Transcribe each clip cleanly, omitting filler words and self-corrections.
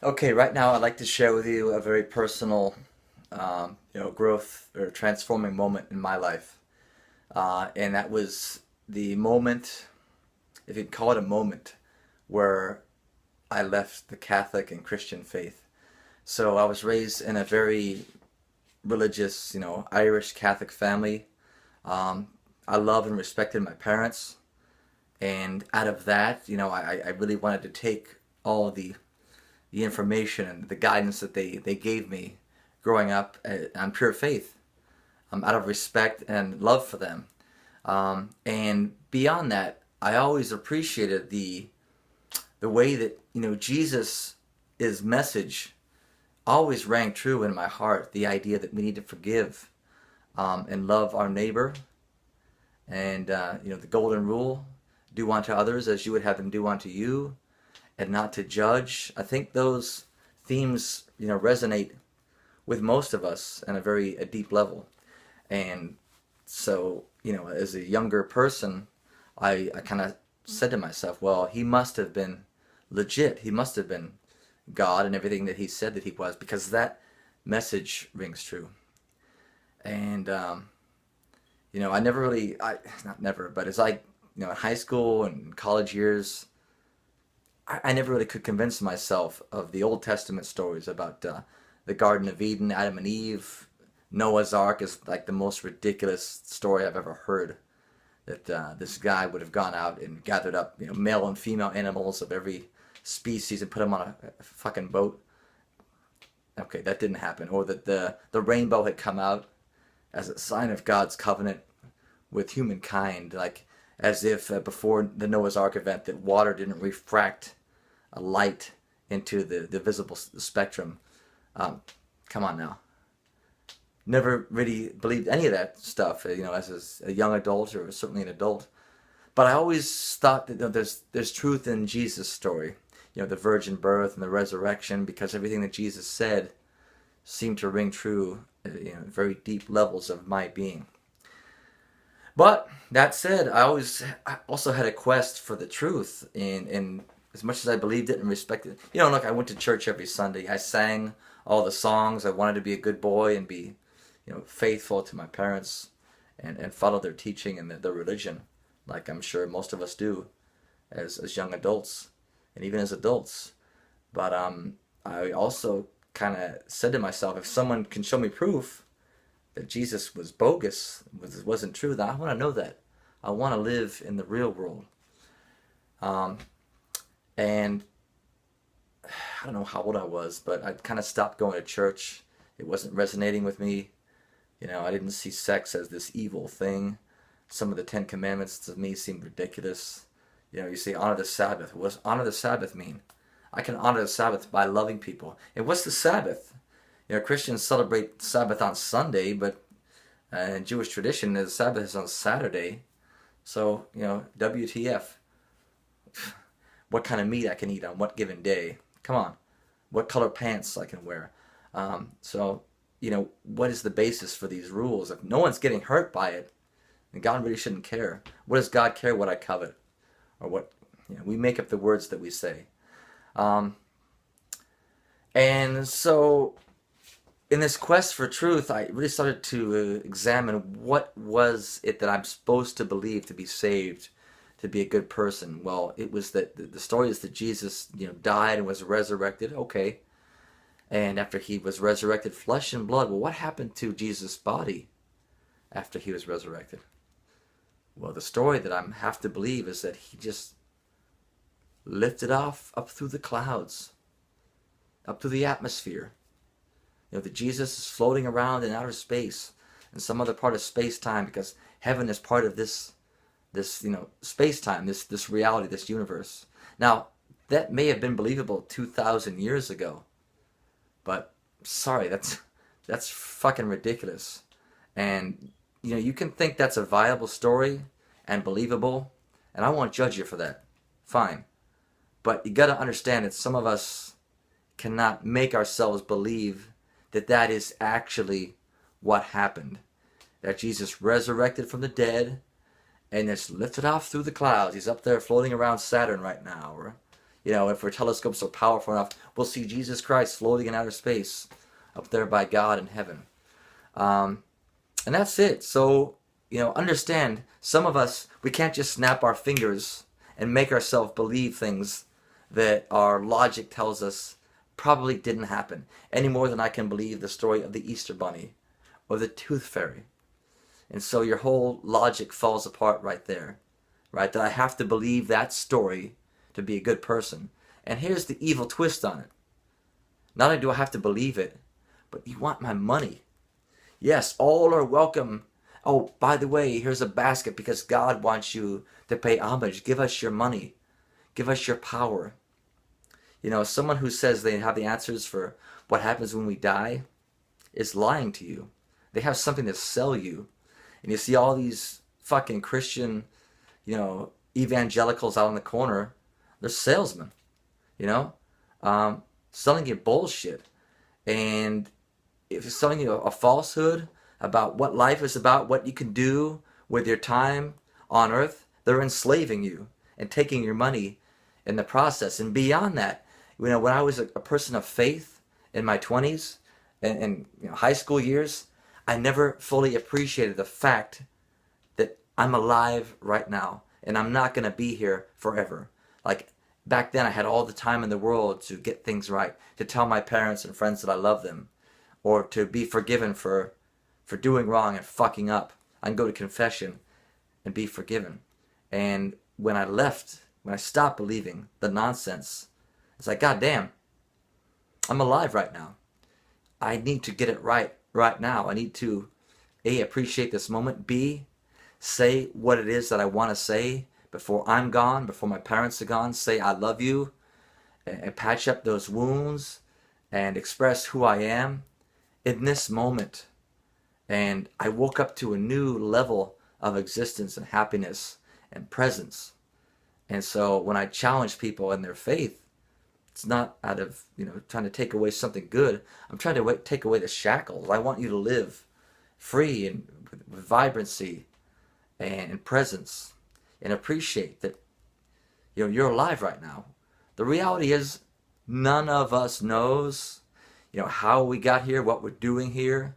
Okay, right now I'd like to share with you a very personal, growth or transforming moment in my life. And that was the moment, if you'd call it a moment, where I left the Catholic and Christian faith. So I was raised in a very religious, Irish Catholic family. Um, I loved and respected my parents. And out of that, I really wanted to take all the information and the guidance that they gave me growing up on pure faith, out of respect and love for them. And beyond that, I always appreciated the way that Jesus' message always rang true in my heart. The idea that we need to forgive and love our neighbor, and the golden rule: do unto others as you would have them do unto you, and not to judge. I think those themes, resonate with most of us on a deep level. And so, as a younger person, I kind of said to myself, well, he must have been legit. He must have been God and everything that he said that he was, because that message rings true. And, I never really, not never, but as in high school and college years, I never really could convince myself of the Old Testament stories about the Garden of Eden, Adam and Eve. Noah's Ark is like the most ridiculous story I've ever heard. That this guy would have gone out and gathered up, male and female animals of every species and put them on a fucking boat. Okay, that didn't happen. Or that the rainbow had come out as a sign of God's covenant with humankind, like as if before the Noah's Ark event that water didn't refract a light into the visible spectrum. Um, Come on now. Never really believed any of that stuff, as a young adult or certainly an adult. But I always thought that there's truth in Jesus' story, the virgin birth and the resurrection, because everything that Jesus said seemed to ring true, very deep levels of my being. But that said, I also had a quest for the truth, and as much as I believed it and respected it, look, I went to church every Sunday. I sang all the songs. I wanted to be a good boy and be, faithful to my parents and follow their teaching and their religion, like I'm sure most of us do as young adults and even as adults. But I also kind of said to myself, if someone can show me proof that Jesus was bogus, wasn't true, then I want to know that. I want to live in the real world. Um, and I don't know how old I was, but I kind of stopped going to church. It wasn't resonating with me. I didn't see sex as this evil thing. Some of the Ten Commandments to me seemed ridiculous. You say honor the Sabbath. What does honor the Sabbath mean? I can honor the Sabbath by loving people. And what's the Sabbath? Christians celebrate Sabbath on Sunday, but in Jewish tradition, the Sabbath is on Saturday. So, WTF? What kind of meat I can eat on what given day? Come on. What color pants I can wear? So, what is the basis for these rules? If no one's getting hurt by it, then God really shouldn't care. What does God care what I covet? Or what, we make up the words that we say. Um, and so in this quest for truth, I really started to examine what was it that I'm supposed to believe to be saved, to be a good person. Well, it was that the story is that Jesus, died and was resurrected. Okay. And after he was resurrected, flesh and blood. Well, what happened to Jesus' body after he was resurrected? Well, the story that I have to believe is that he just lifted off up through the clouds, up through the atmosphere. That Jesus is floating around in outer space, in some other part of space-time, because heaven is part of this space-time, this reality, this universe. Now, that may have been believable 2,000 years ago, but sorry, that's fucking ridiculous. And you can think that's a viable story and believable, and I won't judge you for that. Fine. But you gotta understand that some of us cannot make ourselves believe that that is actually what happened. That Jesus resurrected from the dead and is lifted off through the clouds. He's up there floating around Saturn right now, or You know, if our telescopes are powerful enough, we'll see Jesus Christ floating in outer space up there by God in heaven. And that's it. So, you know, understand, some of us, we can't just snap our fingers and make ourselves believe things that our logic tells us probably didn't happen, any more than I can believe the story of the Easter Bunny or the Tooth Fairy. And so your whole logic falls apart right there, right? That I have to believe that story to be a good person. And here's the evil twist on it. Not only do I have to believe it, but you want my money. Yes, all are welcome. Oh, by the way, here's a basket because God wants you to pay homage. Give us your money. Give us your power. You know, someone who says they have the answers for what happens when we die is lying to you. They have something to sell you. And you see all these fucking Christian, you know, evangelicals out in the corner. They're salesmen, you know, selling you bullshit. And if it's selling you a falsehood about what life is about, what you can do with your time on earth, they're enslaving you and taking your money in the process. And beyond that, you know, when I was a person of faith in my 20s and you know, high school years, I never fully appreciated the fact that I'm alive right now and I'm not going to be here forever. Like back then I had all the time in the world to get things right, to tell my parents and friends that I love them, or to be forgiven for doing wrong and fucking up. I can go to confession and be forgiven. And when I left, when I stopped believing the nonsense, it's like, God damn, I'm alive right now. I need to get it right now. I need to A, appreciate this moment, B, say what it is that I want to say before I'm gone, before my parents are gone. Say I love you and patch up those wounds and express who I am in this moment. And I woke up to a new level of existence and happiness and presence. And so when I challenge people in their faith, it's not out of, you know, trying to take away something good. I'm trying to take away the shackles. I want you to live free and with vibrancy and presence, and appreciate that, you know, you're alive right now. The reality is none of us knows, you know, how we got here, what we're doing here.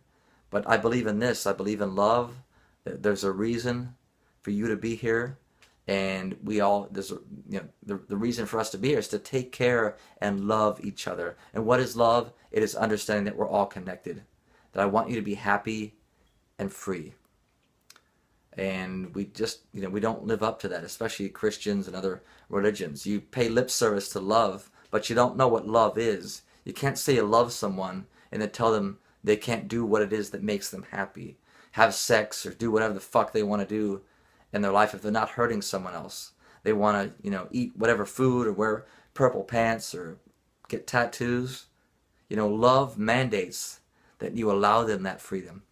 But I believe in this. I believe in love. There's a reason for you to be here. And we all, there's, you know, the reason for us to be here is to take care and love each other. And what is love? It is understanding that we're all connected. That I want you to be happy and free. And we just, you know, we don't live up to that, especially Christians and other religions. You pay lip service to love, but you don't know what love is. You can't say you love someone and then tell them they can't do what it is that makes them happy. Have sex or do whatever the fuck they want to do in their life if they're not hurting someone else. They want to, you know, eat whatever food or wear purple pants or get tattoos. You know, love mandates that you allow them that freedom.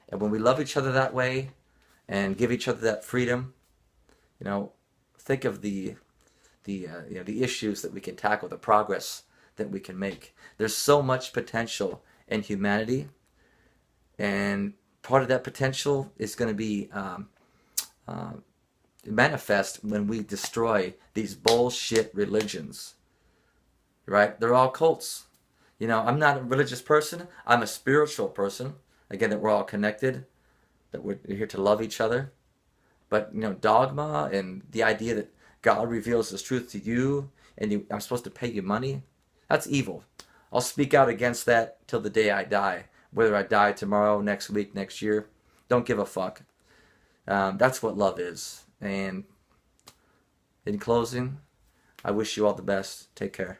And when we love each other that way and give each other that freedom, you know, think of the you know, the issues that we can tackle, the progress that we can make. There's so much potential in humanity, and part of that potential is going to be manifest when we destroy these bullshit religions, right? They're all cults. You know, I'm not a religious person. I'm a spiritual person. Again, that we're all connected, that we're here to love each other. But, you know, dogma and the idea that God reveals His truth to you and I'm supposed to pay you money, that's evil. I'll speak out against that till the day I die. Whether I die tomorrow, next week, next year, don't give a fuck. That's what love is. And in closing, I wish you all the best. Take care.